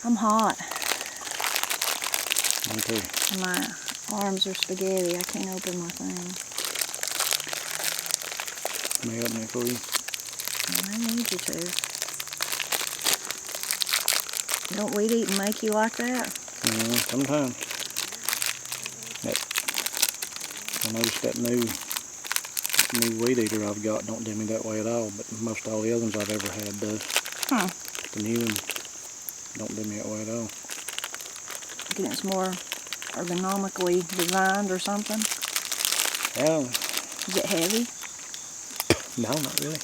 I'm hot. Me too. My arms are spaghetti. I can't open my thing. May I open it for you? I need you to. Don't weed eating make you like that? Sometimes. I noticed that new weed eater I've got don't do me that way at all, but most all the other ones I've ever had does. The new one don't do me that way at all. I think it's more ergonomically designed or something. Yeah. Is it heavy? No, not really.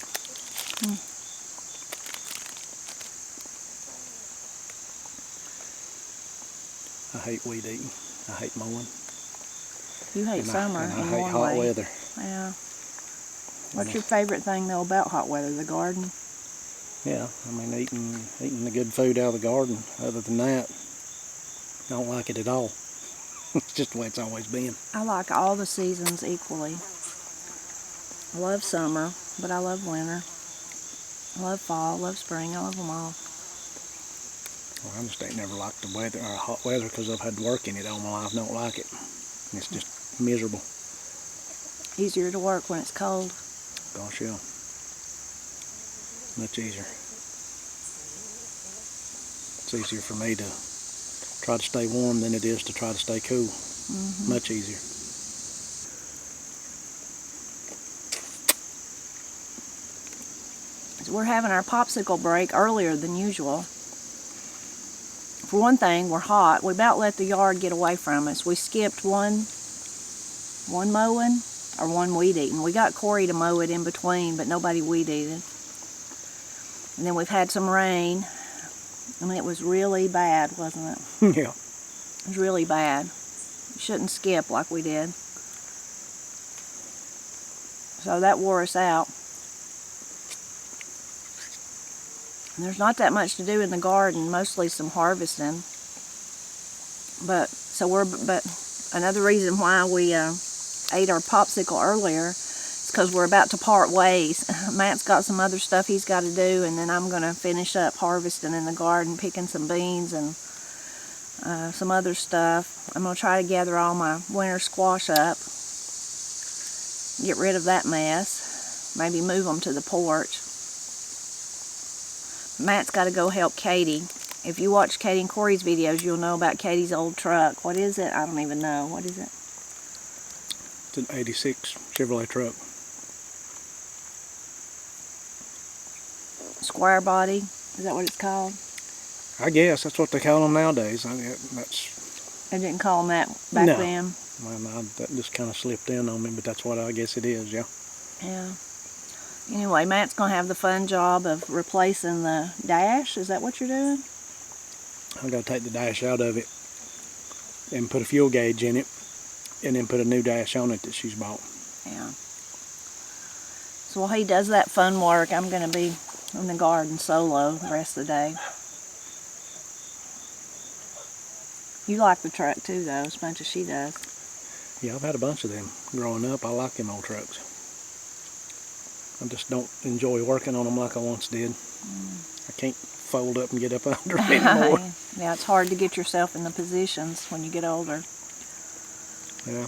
I hate weed eating. I hate mowing. You hate summer and I in hate one hot way. weather. Yeah. What's your favorite thing though about hot weather? The garden? Yeah, I mean eating the good food out of the garden. Other than that, I don't like it at all. It's just the way it's always been. I like all the seasons equally. I love summer, but I love winter. I love fall, I love spring, I love them all. Well, I just ain't never liked the weather or hot weather because I've had to work in it all my life. Don't like it. It's just miserable. Easier to work when it's cold. Gosh, yeah. Much easier. It's easier for me to try to stay warm than it is to try to stay cool. Much easier. So we're having our popsicle break earlier than usual. For one thing, we're hot. We about let the yard get away from us. We skipped one mowing or one weed eating. We got Corey to mow it in between, but nobody weed eated. And then we've had some rain. I mean, it was really bad, wasn't it? Yeah. It was really bad. You shouldn't skip like we did. So that wore us out. And there's not that much to do in the garden, mostly some harvesting. But another reason why we ate our popsicle earlier is because we're about to part ways. Matt's got some other stuff he's got to do, and then I'm going to finish up harvesting in the garden, picking some beans and some other stuff. I'm going to try to gather all my winter squash up, get rid of that mess, maybe move them to the porch. Matt's got to go help Katie. If you watch Katie and Corey's videos, you'll know about Katie's old truck. What is it? I don't even know. What is it? It's an 86 Chevrolet truck. Square body? Is that what it's called? I guess that's what they call them nowadays. They didn't call them that back then? No, that just kind of slipped in on me, but that's what I guess it is, yeah. Yeah. Anyway, Matt's going to have the fun job of replacing the dash. Is that what you're doing? I've got to take the dash out of it and put a fuel gauge in it and then put a new dash on it that she's bought. Yeah. So while he does that fun work, I'm going to be in the garden solo the rest of the day. You like the truck too, though, as much as she does. Yeah, I've had a bunch of them growing up. I like them old trucks. I just don't enjoy working on them like I once did. I can't fold up and get up under them anymore. Yeah, it's hard to get yourself in the positions when you get older. Yeah,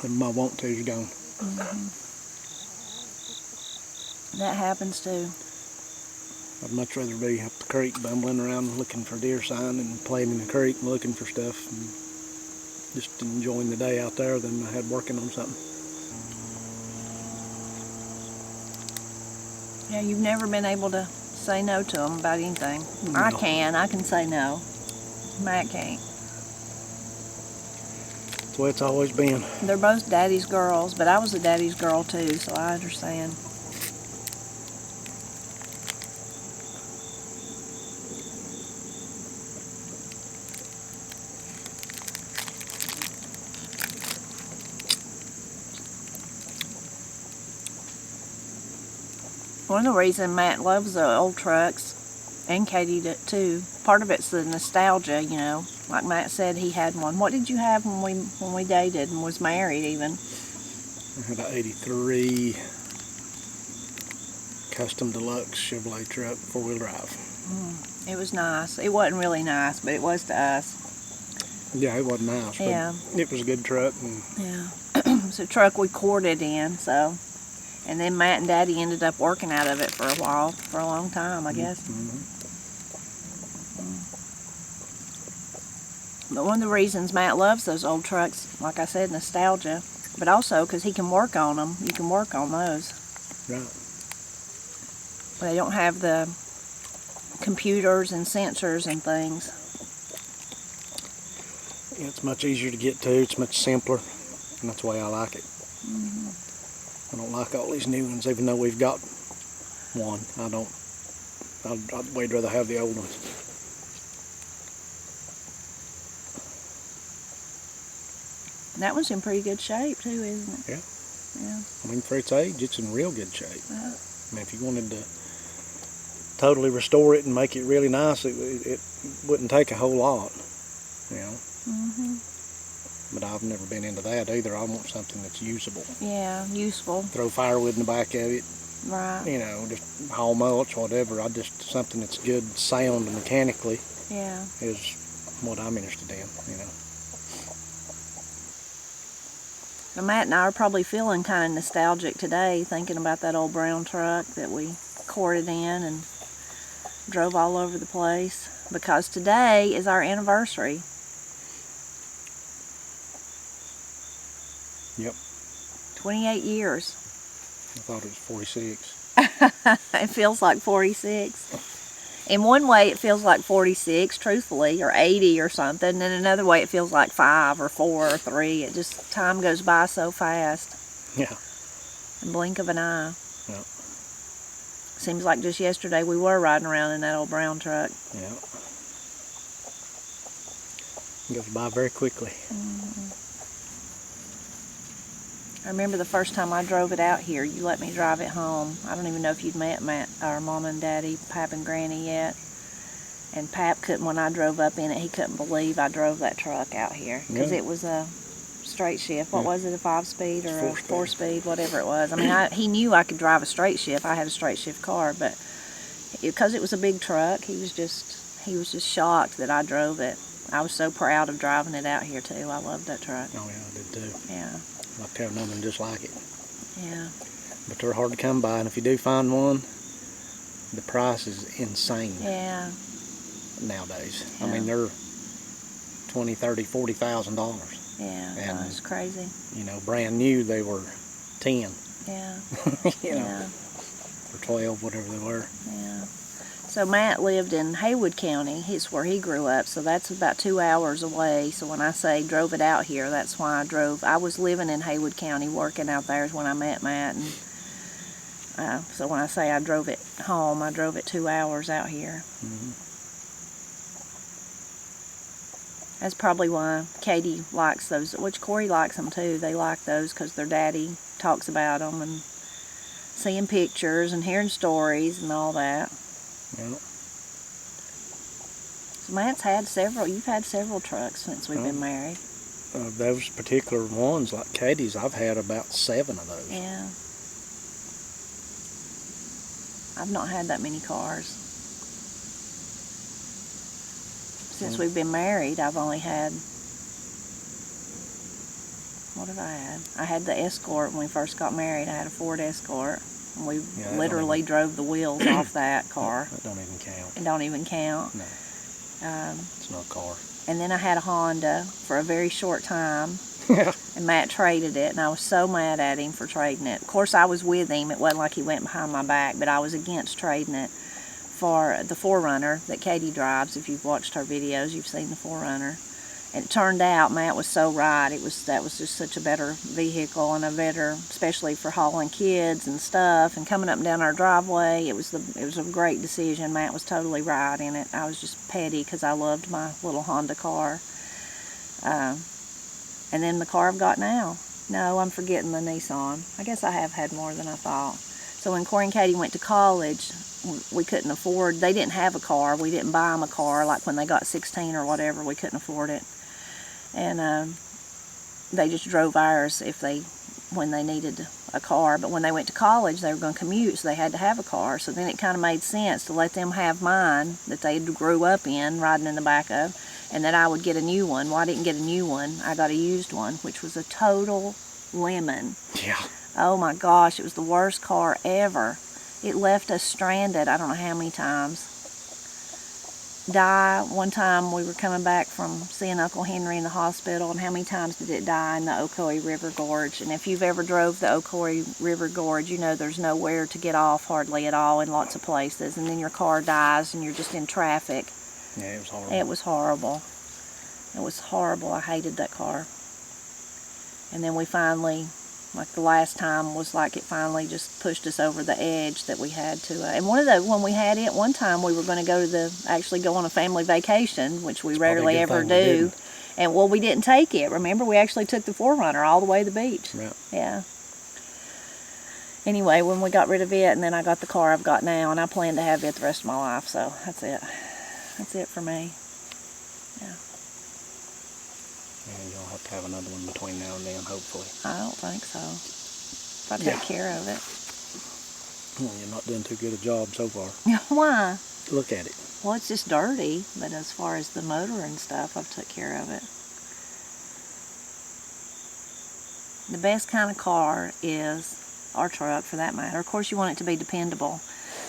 and my want to's gone. That happens too. I'd much rather be up the creek bumbling around looking for deer sign and playing in the creek and looking for stuff and just enjoying the day out there than I had working on something. Yeah, you've never been able to say no to them about anything. No. I can say no. Matt can't. That's the way it's always been. They're both daddy's girls, but I was a daddy's girl too, so I understand. One of the reasons Matt loves the old trucks, and Katie too, part of it's the nostalgia, you know. Like Matt said, he had one. What did you have when we dated and was married even? I had an 83 custom deluxe Chevrolet truck, 4-wheel drive. It was nice. It wasn't really nice, but it was to us. Yeah, it wasn't nice, but Yeah. it was a good truck. And Yeah. It's a truck we courted in, so. And then Matt and Daddy ended up working out of it for a while, for a long time, I guess. But one of the reasons Matt loves those old trucks, like I said, nostalgia, but also because he can work on them. You can work on those. Right. They don't have the computers and sensors and things. It's much easier to get to. It's much simpler, and that's the way I like it. I don't like all these new ones, even though we've got one. I don't. I'd way rather have the old ones. That one's in pretty good shape too, isn't it? Yeah. Yeah. I mean, for its age, it's in real good shape. Uh, I mean, if you wanted to totally restore it and make it really nice, it wouldn't take a whole lot, you know. But I've never been into that either. I want something that's usable. Yeah, useful. Throw firewood in the back of it, Right. you know, just haul mulch, whatever. Something that's good sound and mechanically Yeah. is what I'm interested in, you know. Now, Matt and I are probably feeling kind of nostalgic today, thinking about that old brown truck that we courted in and drove all over the place, because today is our anniversary. Yep. 28 years. I thought it was 46. It feels like 46. In one way, it feels like 46, truthfully, or 80 or something. And in another way, it feels like 5 or 4 or 3. It just, time goes by so fast. Yeah. In the blink of an eye. Yeah. Seems like just yesterday we were riding around in that old brown truck. Yeah. It goes by very quickly. I remember the first time I drove it out here, you let me drive it home. I don't even know if you'd met Matt, our Mom and Daddy, Pap and Granny yet. And Pap couldn't, when I drove up in it, he couldn't believe I drove that truck out here. Because it was a straight shift. What was it, a 5-speed or a 4-speed, whatever it was. I mean, he knew I could drive a straight shift. I had a straight shift car, but because it was a big truck, he was just shocked that I drove it. I was so proud of driving it out here too. I loved that truck. Oh yeah, I did too. Yeah. I'd like to have nothing just like it. Yeah. But they're hard to come by, and if you do find one, the price is insane. Yeah. Nowadays. Yeah. I mean, they're $20,000, $30,000, $40,000. Yeah, And, that's crazy. You know, brand new they were 10. Yeah. You know, Yeah. or 12, whatever they were. Yeah. So Matt lived in Haywood County. It's where he grew up, so that's about 2 hours away. So when I say drove it out here, that's why I drove. I was living in Haywood County, working out there is when I met Matt. And so when I say I drove it home, I drove it 2 hours out here. That's probably why Katie likes those, which Corey likes them too. They like those because their daddy talks about them and seeing pictures and hearing stories and all that. Yeah. So Matt's had several, you've had several trucks since we've been married. Those particular ones, like Katie's, I've had about 7 of those. Yeah. I've not had that many cars. Since we've been married, I've only had, what have I had? I had the Escort when we first got married. I had a Ford Escort. And we literally drove the wheels off that car. That don't even count. It don't even count. No. It's not a car. And then I had a Honda for a very short time. Yeah. And Matt traded it, and I was so mad at him for trading it. Of course, I was with him. It wasn't like he went behind my back, but I was against trading it for the 4Runner that Katie drives. If you've watched her videos, you've seen the 4Runner. And it turned out Matt was so right. That was just such a better vehicle and a better, especially for hauling kids and stuff and coming up and down our driveway. It was a great decision. Matt was totally right in it. I was just petty because I loved my little Honda car. And then the car I've got now. No, I'm forgetting the Nissan. I guess I have had more than I thought. So when Corey and Katie went to college, we couldn't afford, they didn't have a car. We didn't buy them a car. Like when they got 16 or whatever, we couldn't afford it. And they just drove ours if they when they needed a car. But when they went to college, they were going to commute, so they had to have a car. So then it kind of made sense to let them have mine that they grew up in, riding in the back of, and that I would get a new one. Well, I didn't get a new one. I got a used one, which was a total lemon. Yeah. Oh my gosh, it was the worst car ever. It left us stranded, I don't know how many times. One time we were coming back from seeing Uncle Henry in the hospital, and how many times did it die in the Ocoee River Gorge? And if you've ever drove the Ocoee River Gorge, you know there's nowhere to get off hardly at all in lots of places, and then your car dies and you're just in traffic. Yeah, it was horrible. It was horrible. It was horrible. I hated that car. And then we finally, like the last time was like it finally just pushed us over the edge that we had to. And when we had it, one time we were going to actually go on a family vacation, which we rarely ever do. And well, we didn't take it. Remember, we actually took the 4Runner all the way to the beach. Yeah. Yeah. Anyway, when we got rid of it, and then I got the car I've got now, and I plan to have it the rest of my life. So that's it. That's it for me. Yeah. And you'll have to have another one between now and then, hopefully. I don't think so. If I take care of it. Well, you're not doing too good a job so far. Why? Look at it. Well, it's just dirty, but as far as the motor and stuff, I've took care of it. The best kind of car is, or truck for that matter. Of course, you want it to be dependable.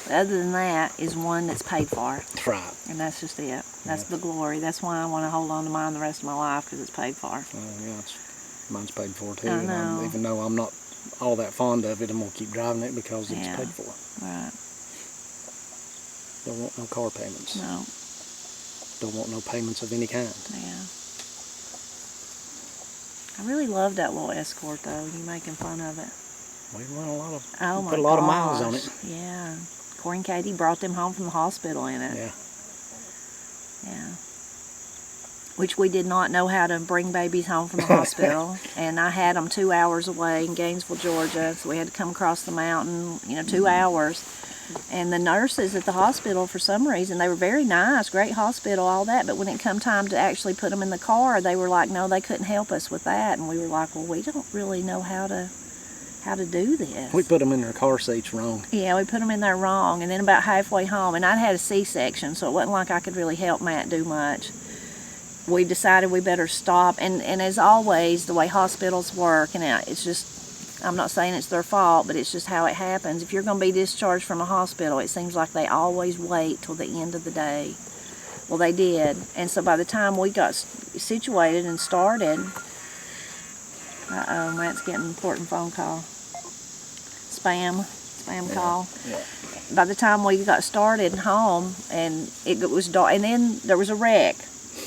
But other than that, is one that's paid for. That's right. And that's just it. That's the glory. That's why I want to hold on to mine the rest of my life, because it's paid for. Yeah, mine's paid for too. I know. And even though I'm not all that fond of it, I'm going to keep driving it because it's paid for. Right. Don't want no car payments. No. Don't want no payments of any kind. Yeah. I really love that little Escort, though. You making fun of it. We run a lot of, put a lot of miles on it. Yeah. Corey and Katie brought them home from the hospital in it. Yeah. Yeah. Which we did not know how to bring babies home from the hospital. And I had them 2 hours away in Gainesville, Georgia. So we had to come across the mountain, 2 hours. And the nurses at the hospital, for some reason, they were very nice, great hospital, all that. But when it come time to actually put them in the car, they were like, no, they couldn't help us with that. And we were like, well, we don't really know how to do this. We put them in their car seats wrong. Yeah, we put them in there wrong, and then about halfway home, and I'd had a C-section, so it wasn't like I could really help Matt do much. We decided we better stop, and as always, the way hospitals work, and it's just, I'm not saying it's their fault, but it's just how it happens. If you're going to be discharged from a hospital, it seems like they always wait till the end of the day. Well, they did, and so by the time we got situated and started, Matt's getting an important phone call. Spam call. Yeah. By the time we got started home, and it was dark, and then there was a wreck.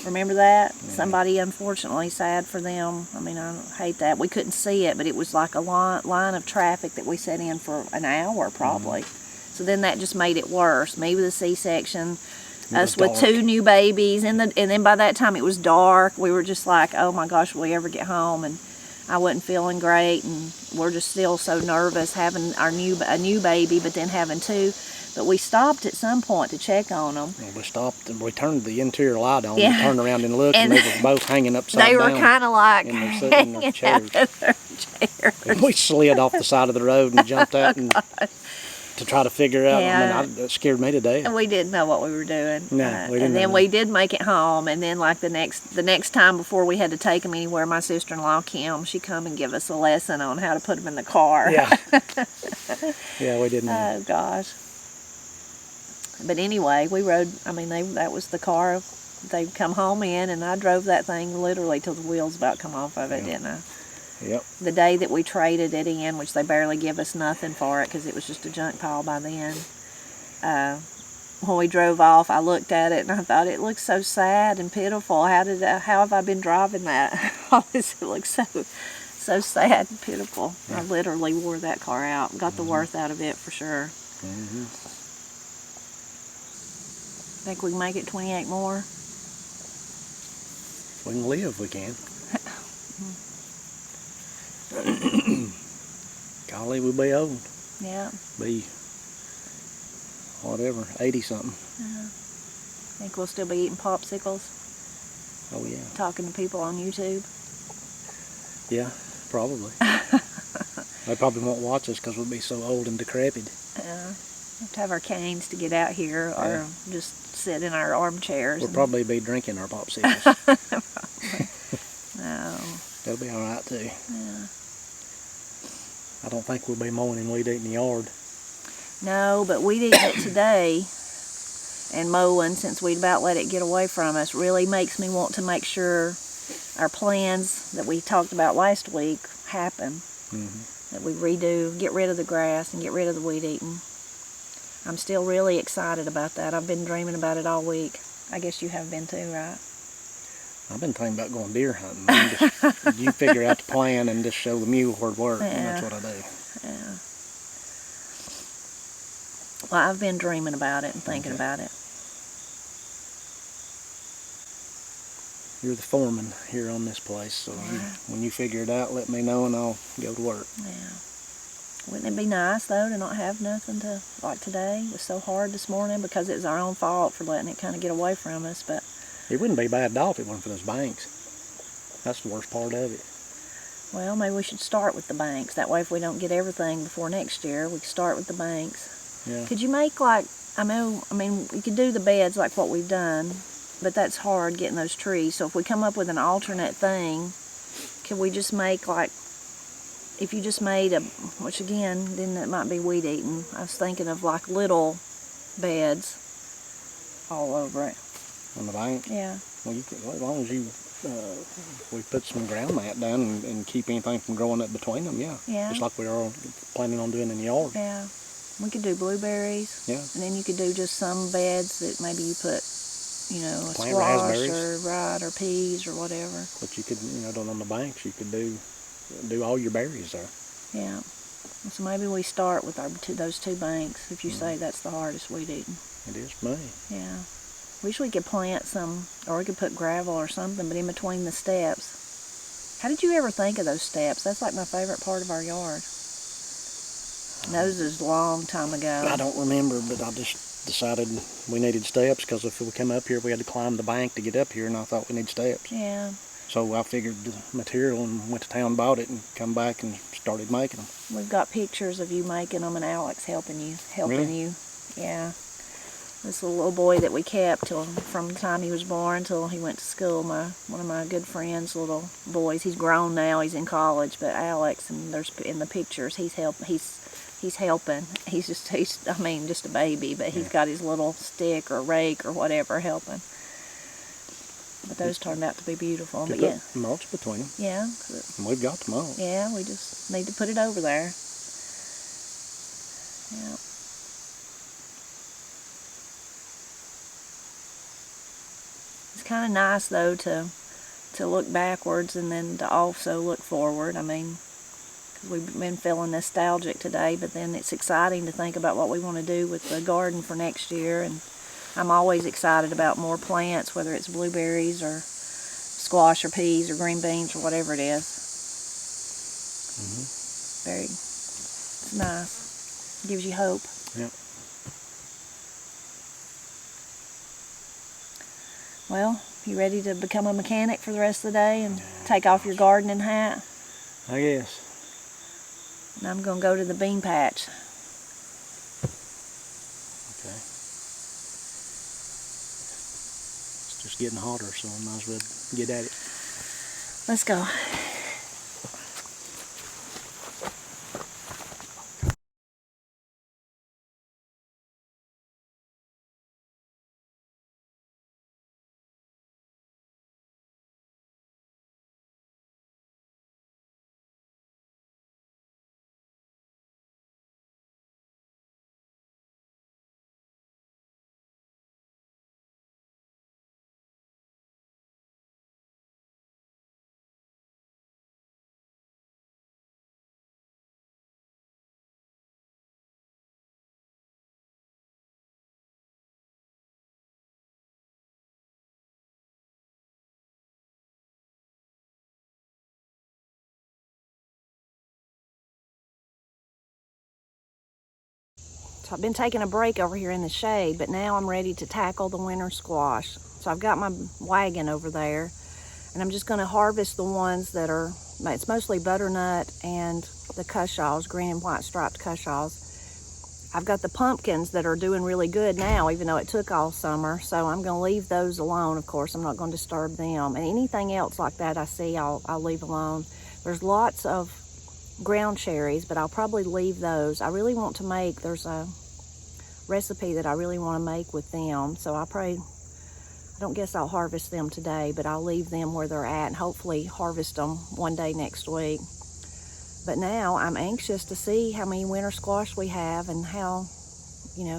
Remember that? Mm-hmm. Somebody, unfortunately, sad for them. I mean, I hate that. We couldn't see it, but it was like a line of traffic that we sat in for an hour, probably. Mm-hmm. So then that just made it worse. Me with a C-section, us with 2 new babies, and then by that time it was dark. We were just like, oh my gosh, will we ever get home? And I wasn't feeling great, and we're just still so nervous having a new baby, but then having 2. But we stopped at some point to check on them. Well, we stopped and we turned the interior light on and turned around and looked, and they were both hanging upside down. They were kind of like hanging in their chairs. And we slid off the side of the road and jumped out and to try to figure out. Yeah. I mean, it scared me to death. And we didn't know what we were doing. No, we didn't. And then we did make it home. And then, like the next time before we had to take them anywhere, my sister-in-law Kim, she come and give us a lesson on how to put them in the car. Yeah. Yeah, we didn't. Oh gosh. But anyway, we rode. I mean, that was the car they'd come home in, and I drove that thing literally till the wheels about come off of it, didn't I? Yep. The day that we traded it in, which they barely give us nothing for it because it was just a junk pile by then. When we drove off, I looked at it and I thought, it looks so sad and pitiful. How have I been driving that? It looks so sad and pitiful. Yeah. I literally wore that car out, got the worth out of it for sure. Mm-hmm. Think we can make it 28 more? We can live, we can. Golly, we'll be old. Yeah. Be whatever, 80-something. Think we'll still be eating popsicles? Oh, yeah. Talking to people on YouTube? Yeah, probably. They probably won't watch us because we'll be so old and decrepit. We have to have our canes to get out here, or just sit in our armchairs. We'll probably be drinking our popsicles. No. That'll be all right too. Yeah. I don't think we'll be mowing and weed eating the yard. No, but weed eating it today and mowing, since we'd about let it get away from us, really makes me want to make sure our plans that we talked about last week happen. That we redo, get rid of the grass and get rid of the weed eating. I'm still really excited about that. I've been dreaming about it all week. I guess you have been too, right? I've been thinking about going deer hunting. You figure out the plan and just show the mule where to work, and that's what I do. Yeah. Well, I've been dreaming about it and thinking about it. You're the foreman here on this place, so when you figure it out, let me know and I'll go to work. Yeah. Wouldn't it be nice, though, to not have nothing to, like today? It was so hard this morning because it was our own fault for letting it kind of get away from us, but... It wouldn't be bad at all if it wasn't for those banks. That's the worst part of it. Well, maybe we should start with the banks. That way, if we don't get everything before next year, we can start with the banks. Yeah. Could you make, like, I mean, we could do the beds like what we've done, but that's hard getting those trees. So if we come up with an alternate thing, could we just make, like, if you just made a, which again, then that might be weed eating. I was thinking of, like, little beds all over it. On the bank? Yeah. Well, you could, as long as you, we put some ground mat down and keep anything from growing up between them, yeah. Yeah. Just like we are planning on doing in the yard. Yeah. We could do blueberries. Yeah. And then you could do just some beds that maybe you put, you know, a Plant squash raspberries. or peas or whatever. But you could, you know, down on the banks, you could do all your berries there. Yeah. So maybe we start with those two banks, if you say that's the hardest weed eating. It is for me. Yeah. Wish we could plant some, or we could put gravel or something, but in between the steps. How did you ever think of those steps? That's like my favorite part of our yard. Those was a long time ago. I don't remember, but I just decided we needed steps because if we come up here, we had to climb the bank to get up here, and I thought we needed steps. Yeah. So I figured the material and went to town, bought it, and come back and started making them. We've got pictures of you making them and Alex helping you. Really? Yeah. This little boy that we kept from the time he was born till he went to school. One of my good friends' little boys. He's grown now. He's in college. But Alex, and there's in the pictures, he's helping. He's just a baby, but he's got his little stick or rake or whatever helping. But those turned out to be beautiful. But yeah, mulch between them. Yeah. And we've got the mulch. Yeah, we just need to put it over there. Yeah. It's kind of nice though to look backwards and then to also look forward. I mean, because we've been feeling nostalgic today, but then it's exciting to think about what we want to do with the garden for next year. And I'm always excited about more plants, whether it's blueberries or squash or peas or green beans or whatever it is. It's nice. Gives you hope. Yep. Well, you ready to become a mechanic for the rest of the day and take off your gardening hat? I guess. And I'm going to go to the bean patch. Okay. It's just getting hotter, so I might as well get at it. Let's go. So I've been taking a break over here in the shade, but now I'm ready to tackle the winter squash. So I've got my wagon over there, And I'm just going to harvest the ones that are, it's mostly butternut and the cushaws, green and white striped cushaws. I've got the pumpkins that are doing really good now, even though it took all summer. So I'm going to leave those alone, of course. I'm not going to disturb them. And anything else like that I see, I'll leave alone. There's lots of ground cherries, but I'll probably leave those. I really want to make, there's a recipe that I really want to make with them. So I don't guess I'll harvest them today, but I'll leave them where they're at and hopefully harvest them one day next week. But now I'm anxious to see how many winter squash we have and how,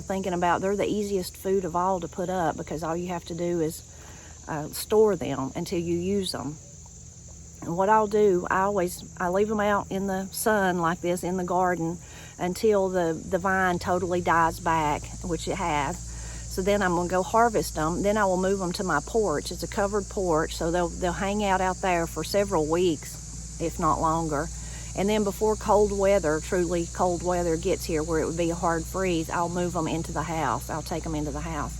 thinking about they're the easiest food of all to put up because all you have to do is store them until you use them. And what I'll do, I leave them out in the sun like this in the garden until the vine totally dies back, which it has. So then I'm going to go harvest them. Then I will move them to my porch. It's a covered porch, so they'll hang out there for several weeks, if not longer. And then before truly cold weather gets here where it would be a hard freeze, I'll move them into the house. I'll take them into the house.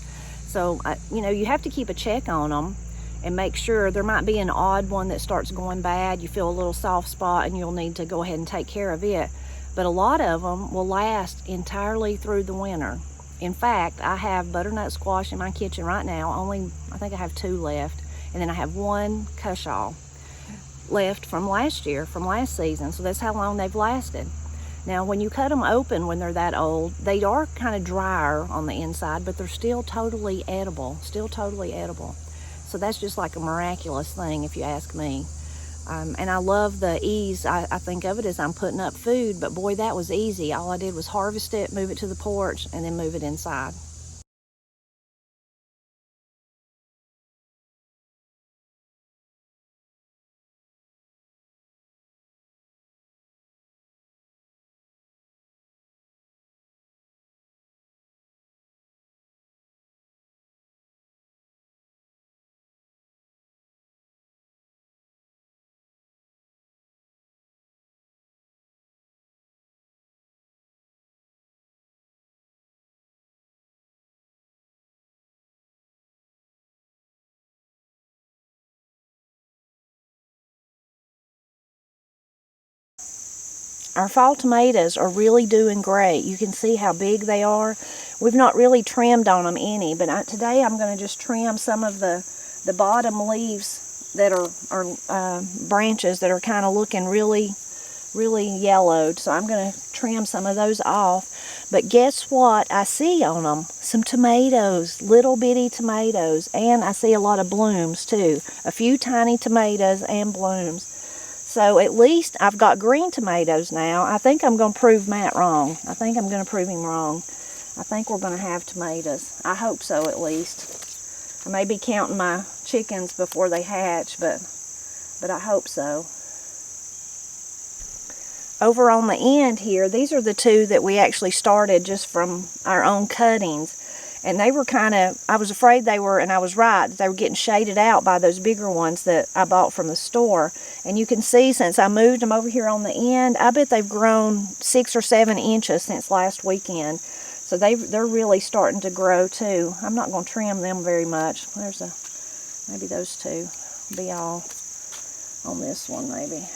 So, you have to keep a check on them and make sure. There might be an odd one that starts going bad. You feel a little soft spot and you'll need to go ahead and take care of it. But a lot of them will last entirely through the winter. In fact, I have butternut squash in my kitchen right now. I think I have 2 left. And then I have 1 cushaw left from last season. So that's how long they've lasted. Now, when you cut them open when they're that old, they are kind of drier on the inside, but they're still totally edible. So that's just like a miraculous thing, if you ask me. And I love the ease. I think of it as I'm putting up food, but boy, that was easy. All I did was harvest it, move it to the porch, and then move it inside. Our fall tomatoes are really doing great. You can see how big they are. We've not really trimmed on them any, but today I'm going to just trim some of the bottom leaves that are branches that are kind of looking really yellowed. So I'm going to trim some of those off. But guess what I see on them? Some tomatoes, little bitty tomatoes, and I see a lot of blooms too. A few tiny tomatoes and blooms. So at least I've got green tomatoes now. I think I'm going to prove Matt wrong. I think I'm going to prove him wrong. I think we're going to have tomatoes. I hope so, at least. I may be counting my chickens before they hatch, but I hope so. Over on the end here, these are the 2 that we actually started just from our own cuttings. And they were I was afraid they were, and I was right, they were getting shaded out by those bigger ones that I bought from the store. And you can see since I moved them over here on the end, I bet they've grown 6 or 7 inches since last weekend. So they're really starting to grow too. I'm not going to trim them very much. Maybe those 2 will be all on this one maybe.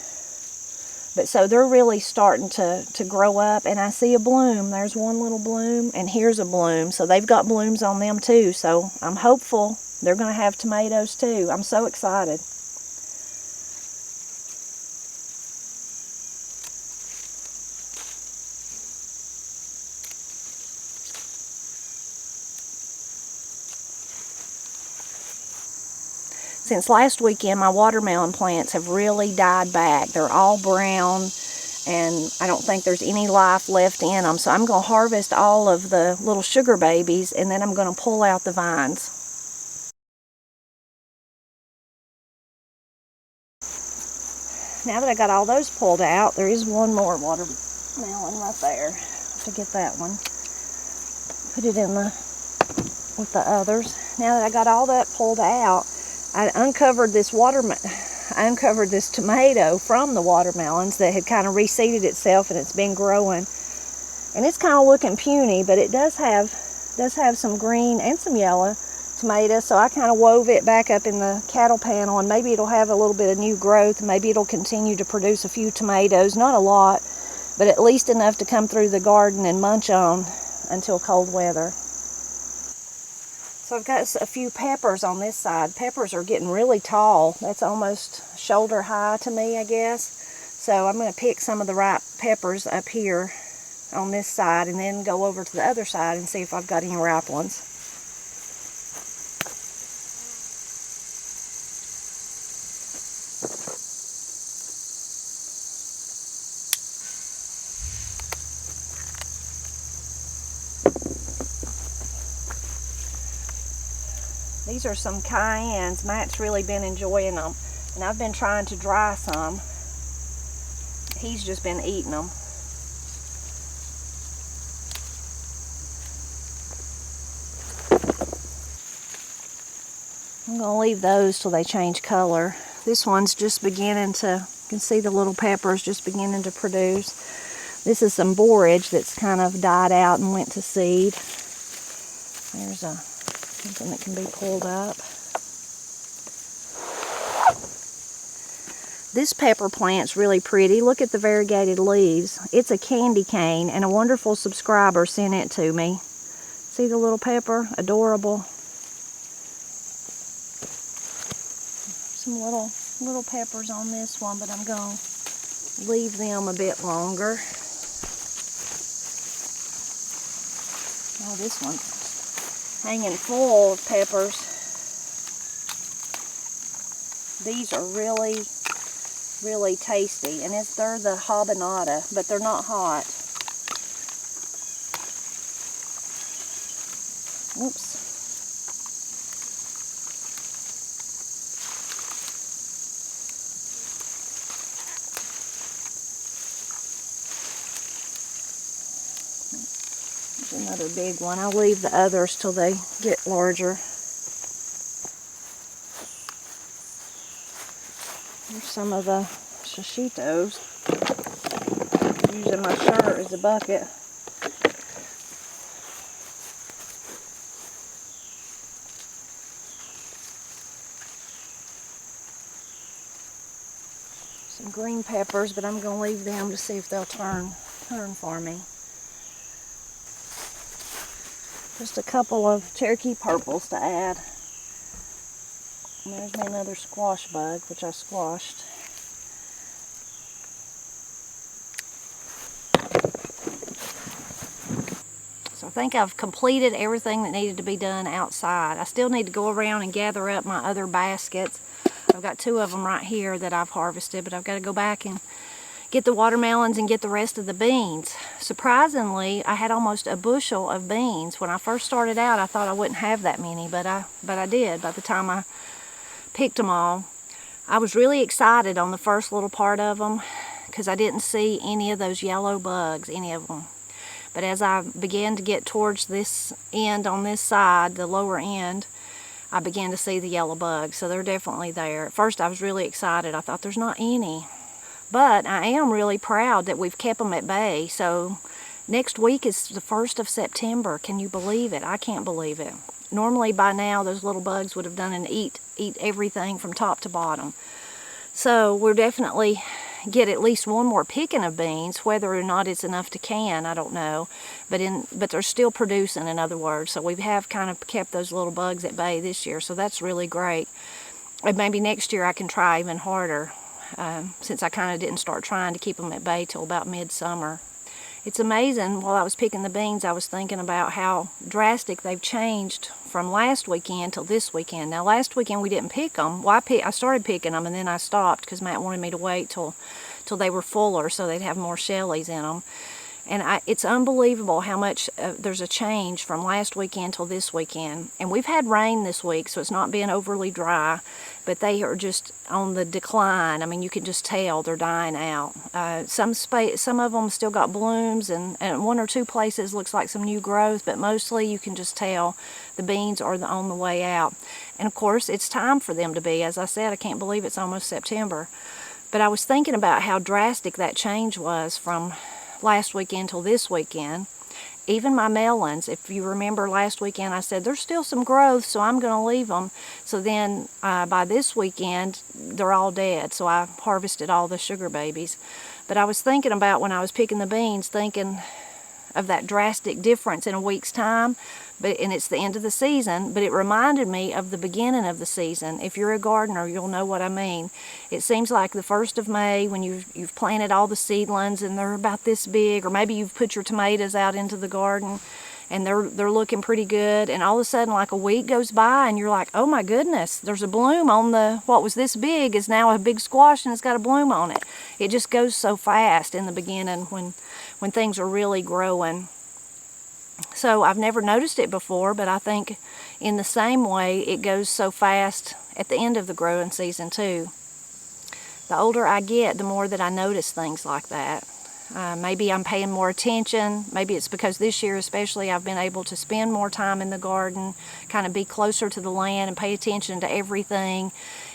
But so they're really starting to grow up, and I see a bloom. There's one little bloom, and here's a bloom. So they've got blooms on them too. So I'm hopeful they're going to have tomatoes too. I'm so excited. Since last weekend, my watermelon plants have really died back. They're all brown, and I don't think there's any life left in them. So I'm going to harvest all of the little sugar babies, and then I'm going to pull out the vines. Now that I got all those pulled out, there is one more watermelon right there. To get that one, put it in with the others. Now that I got all that pulled out, I uncovered this tomato from the watermelons that had kind of reseeded itself, and it's been growing. And it's kind of looking puny, but it does have some green and some yellow tomatoes, so I kind of wove it back up in the cattle panel, and maybe it'll have a little bit of new growth. Maybe it'll continue to produce a few tomatoes, not a lot, but at least enough to come through the garden and munch on until cold weather. So I've got a few peppers on this side. Peppers are getting really tall. That's almost shoulder high to me, I guess. So I'm going to pick some of the ripe peppers up here on this side and then go over to the other side and see if I've got any ripe ones. These are some cayennes. Matt's really been enjoying them, and I've been trying to dry some. He's just been eating them. I'm going to leave those till they change color. This one's just beginning to, you can see the little peppers just beginning to produce. This is some borage that's kind of died out and went to seed. There's something that can be pulled up. This pepper plant's really pretty. Look at the variegated leaves. It's a candy cane, and a wonderful subscriber sent it to me. See the little pepper? Adorable. Some little peppers on this one, but I'm going to leave them a bit longer. Oh, this one's hanging full of peppers. These are really, really tasty, and they're the habanada, but they're not hot. Oops. There's another big one. I'll leave the others till they get larger. Here's some of the shishitos. I'm using my shirt as a bucket. Some green peppers, but I'm going to leave them to see if they'll turn for me. Just a couple of Cherokee purples to add. And there's me another squash bug, which I squashed. So I think I've completed everything that needed to be done outside. I still need to go around and gather up my other baskets. I've got 2 of them right here that I've harvested, but I've got to go back and get the watermelons and get the rest of the beans. Surprisingly, I had almost a bushel of beans. When I first started out, I thought I wouldn't have that many, but I did by the time I picked them all. I was really excited on the first little part of them because I didn't see any of those yellow bugs, any of them. But as I began to get towards this end on this side, the lower end, I began to see the yellow bugs. So they're definitely there. At first I was really excited. I thought there's not any. But I am really proud that we've kept them at bay. So next week is the 1st of September. Can you believe it? I can't believe it. Normally by now those little bugs would have done and eat everything from top to bottom. So we'll definitely get at least one more picking of beans. Whether or not it's enough to can, I don't know. But they're still producing, in other words. So we have kind of kept those little bugs at bay this year. So that's really great. And maybe next year I can try even harder. Since I kind of didn't start trying to keep them at bay till about midsummer. It's amazing, while I was picking the beans, I was thinking about how drastic they've changed from last weekend till this weekend. Now last weekend we didn't pick them. Well, I started picking them and then I stopped because Matt wanted me to wait till they were fuller so they'd have more shellies in them. And it's unbelievable how much there's a change from last weekend till this weekend. And we've had rain this week, so it's not being overly dry, but they are just on the decline. I mean, you can just tell they're dying out. Some of them still got blooms, and 1 or 2 places looks like some new growth, but mostly you can just tell the beans are on the way out. And of course, it's time for them to be. As I said, I can't believe it's almost September. But I was thinking about how drastic that change was from last weekend till this weekend. even my melons. If you remember last weekend, I said there's still some growth, so I'm going to leave them. So then by this weekend, they're all dead. So I harvested all the sugar babies. But I was thinking about when I was picking the beans, thinking of that drastic difference in a week's time. And it's the end of the season, but it reminded me of the beginning of the season. If you're a gardener, you'll know what I mean. It seems like the 1st of May, when you've planted all the seedlings and they're about this big, or maybe you've put your tomatoes out into the garden and they're looking pretty good, and all of a sudden like a week goes by and you're like, oh my goodness, there's a bloom on what was this big is now a big squash and it's got a bloom on it. It just goes so fast in the beginning when things are really growing. So I've never noticed it before, but I think in the same way it goes so fast at the end of the growing season too. The older I get, the more that I notice things like that. Maybe I'm paying more attention. Maybe it's because this year especially I've been able to spend more time in the garden, kind of be closer to the land and pay attention to everything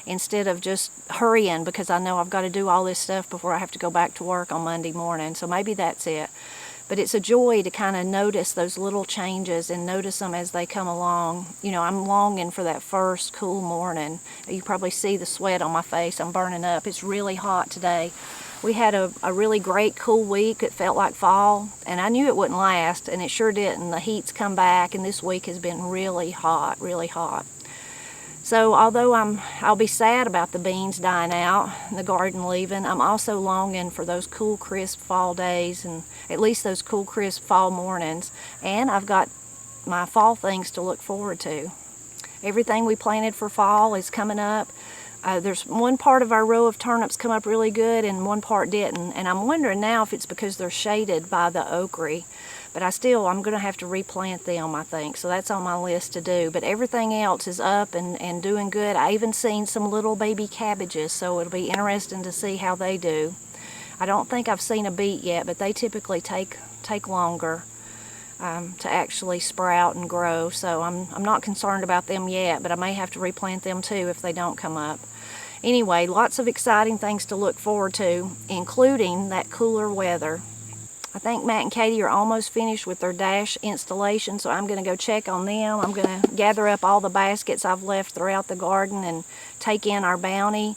instead of just hurrying because I know I've got to do all this stuff before I have to go back to work on Monday morning. So maybe that's it. But it's a joy to kind of notice those little changes and notice them as they come along. You know, I'm longing for that first cool morning. You probably see the sweat on my face. I'm burning up. It's really hot today. We had a really great cool week. It felt like fall, and I knew it wouldn't last, and it sure didn't. The heat's come back, and this week has been really hot, really hot. So although I'll be sad about the beans dying out, the garden leaving, I'm also longing for those cool, crisp fall days and at least those cool, crisp fall mornings. And I've got my fall things to look forward to. Everything we planted for fall is coming up. There's one part of our row of turnips come up really good and one part didn't. And I'm wondering now if it's because they're shaded by the okra. But I'm going to have to replant them, I think. So that's on my list to do. But everything else is up and doing good. I even seen some little baby cabbages, so it'll be interesting to see how they do. I don't think I've seen a beet yet, but they typically take longer to actually sprout and grow. So I'm not concerned about them yet, but I may have to replant them too if they don't come up. Anyway, lots of exciting things to look forward to, including that cooler weather. I think Matt and Katie are almost finished with their dash installation, so I'm going to go check on them. I'm going to gather up all the baskets I've left throughout the garden and take in our bounty.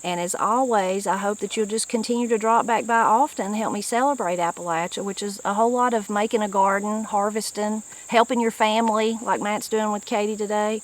And as always, I hope that you'll just continue to drop back by often and help me celebrate Appalachia, which is a whole lot of making a garden, harvesting, helping your family, like Matt's doing with Katie today.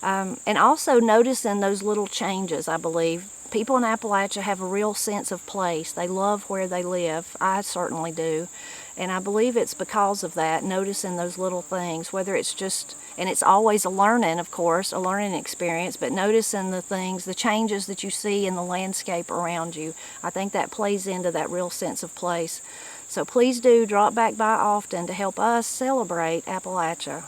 And also noticing those little changes, I believe. People in Appalachia have a real sense of place. They love where they live. I certainly do. And I believe it's because of that, noticing those little things, whether it's just, and it's always a learning, of course, a learning experience, but noticing the things, the changes that you see in the landscape around you. I think that plays into that real sense of place. So please do drop back by often to help us celebrate Appalachia.